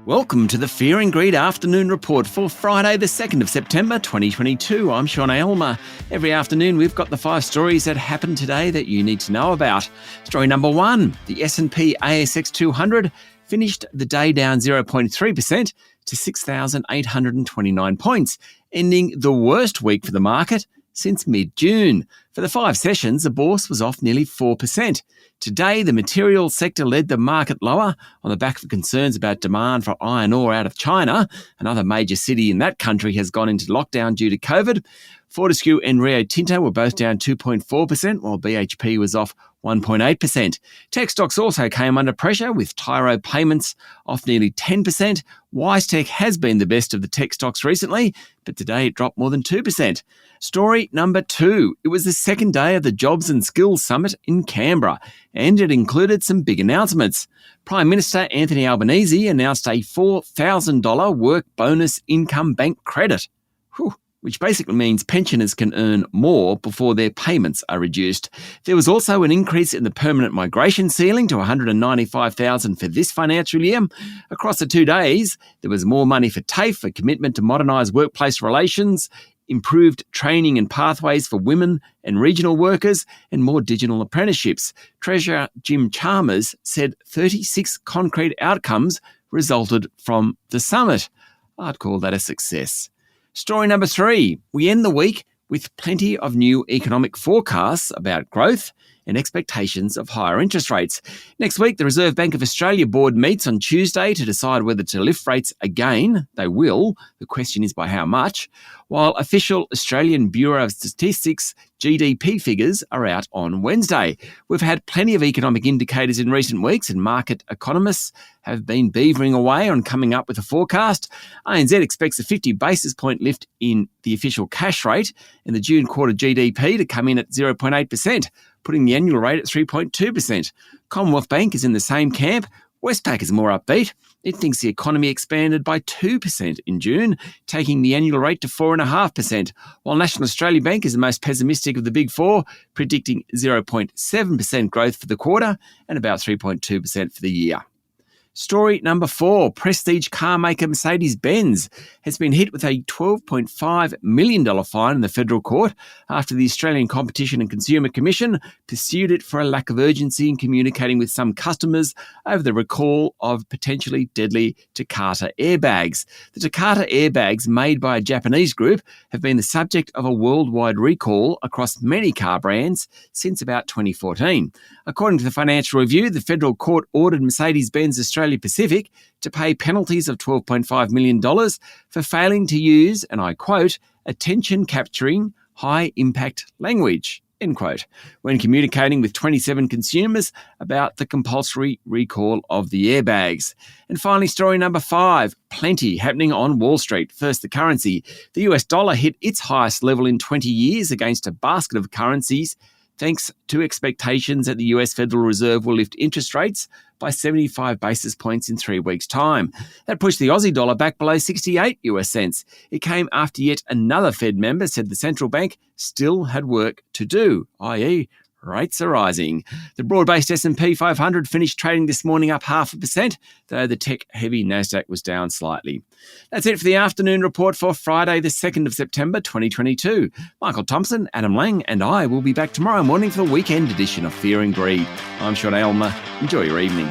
Welcome to the Fear and Greed Afternoon Report for Friday the 2nd of September 2022. I'm Sean Aylmer. Every afternoon we've got the 5 stories that happened today that you need to know about. Story number 1, the S&P ASX 200 finished the day down 0.3% to 6,829 points, ending the worst week for the market since mid-June. For the 5 sessions, the bourse was off nearly 4%. Today, the materials sector led the market lower on the back of concerns about demand for iron ore out of China. Another major city in that country has gone into lockdown due to COVID. Fortescue and Rio Tinto were both down 2.4%, while BHP was off 1.8%. Tech stocks also came under pressure, with Tyro Payments off nearly 10%. WiseTech has been the best of the tech stocks recently, but today it dropped more than 2%. Story number 2. It was the second day of the Jobs and Skills Summit in Canberra, and it included some big announcements. Prime Minister Anthony Albanese announced a $4,000 work bonus income bank credit, which basically means pensioners can earn more before their payments are reduced. There was also an increase in the permanent migration ceiling to $195,000 for this financial year. Across the 2 days, there was more money for TAFE, a commitment to modernise workplace relations, improved training and pathways for women and regional workers, and more digital apprenticeships. Treasurer Jim Chalmers said 36 concrete outcomes resulted from the summit. I'd call that a success. Story number 3. We end the week with plenty of new economic forecasts about growth and expectations of higher interest rates. Next week, the Reserve Bank of Australia board meets on Tuesday to decide whether to lift rates again. They will. The question is by how much. While official Australian Bureau of Statistics GDP figures are out on Wednesday. We've had plenty of economic indicators in recent weeks, and market economists have been beavering away on coming up with a forecast. ANZ expects a 50 basis point lift in the official cash rate and the June quarter GDP to come in at 0.8%, putting the annual rate at 3.2%. Commonwealth Bank is in the same camp. Westpac is more upbeat. It thinks the economy expanded by 2% in June, taking the annual rate to 4.5%, while National Australia Bank is the most pessimistic of the big four, predicting 0.7% growth for the quarter and about 3.2% for the year. Story number 4. Prestige car maker Mercedes-Benz has been hit with a $12.5 million fine in the federal court after the Australian Competition and Consumer Commission pursued it for a lack of urgency in communicating with some customers over the recall of potentially deadly Takata airbags. The Takata airbags, made by a Japanese group, have been the subject of a worldwide recall across many car brands since about 2014. According to the Financial Review, the federal court ordered Mercedes-Benz Australia Pacific to pay penalties of $12.5 million for failing to use, and I quote, attention-capturing, high-impact language, end quote, when communicating with 27 consumers about the compulsory recall of the airbags. And finally, story number 5, plenty happening on Wall Street. First, the currency. The US dollar hit its highest level in 20 years against a basket of currencies, thanks to expectations that the US Federal Reserve will lift interest rates by 75 basis points in 3 weeks' time. That pushed the Aussie dollar back below 68 US cents. It came after yet another Fed member said the central bank still had work to do, i.e., rates are rising. The broad-based S&P 500 finished trading this morning up 0.5%, though the tech-heavy Nasdaq was down slightly. That's it for the afternoon report for Friday, the 2nd of September 2022. Michael Thompson, Adam Lang, and I will be back tomorrow morning for the weekend edition of Fear and Greed. I'm Sean Aylmer. Enjoy your evening.